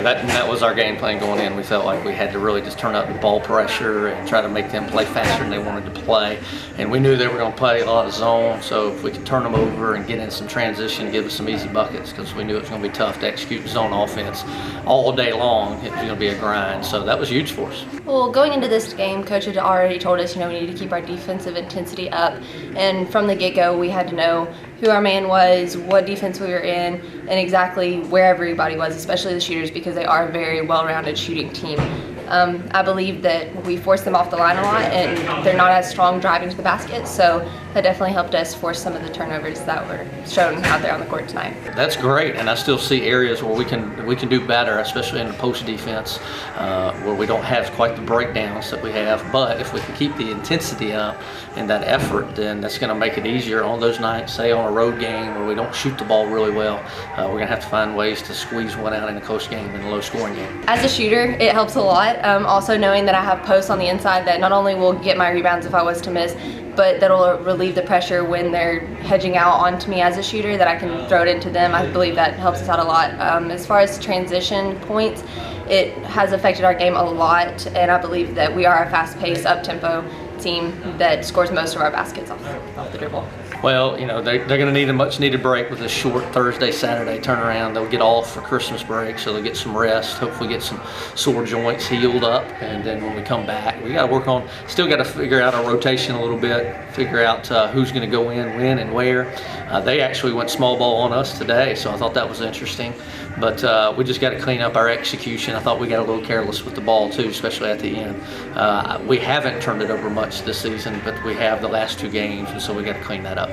That was our game plan going in. We felt like we had to really just turn up the ball pressure and try to make them play faster than they wanted to play. And we knew they were going to play a lot of zone, so if we could turn them over and get in some transition, give us some easy buckets, because we knew it was going to be tough to execute zone offense all day long. It was going to be a grind, so that was huge for us. Well, going into this game, Coach had already told us, we needed to keep our defensive intensity up. And from the get-go, we had to know who our man was, what defense we were in, and exactly where everybody was, especially the shooters, because they are a very well-rounded shooting team. I believe that we forced them off the line a lot, and they're not as strong driving to the basket, so that definitely helped us force some of the turnovers that were shown out there on the court tonight. That's great, and I still see areas where we can do better, especially in the post defense, where we don't have quite the breakdowns that we have. But if we can keep the intensity up and that effort, then that's going to make it easier on those nights. Say on a road game where we don't shoot the ball really well, we're going to have to find ways to squeeze one out in a close game, in a low-scoring game. As a shooter, it helps a lot. Also knowing that I have posts on the inside that not only will get my rebounds if I was to miss, but that'll relieve the pressure when they're hedging out onto me as a shooter, that I can throw it into them. I believe that helps us out a lot. As far as transition points, it has affected our game a lot, and I believe that we are a fast-paced, up-tempo team that scores most of our baskets off the dribble. Well, they're going to need a much-needed break with this short Thursday, Saturday turnaround. They'll get off for Christmas break, so they'll get some rest, hopefully get some sore joints healed up, and then when we come back, we got to work on, still got to figure out our rotation a little bit, figure out who's going to go in, when, and where. They actually went small ball on us today, so I thought that was interesting. But we just got to clean up our execution. I thought we got a little careless with the ball too, especially at the end. We haven't turned it over much this season, but we have the last two games, and so we got to clean that up.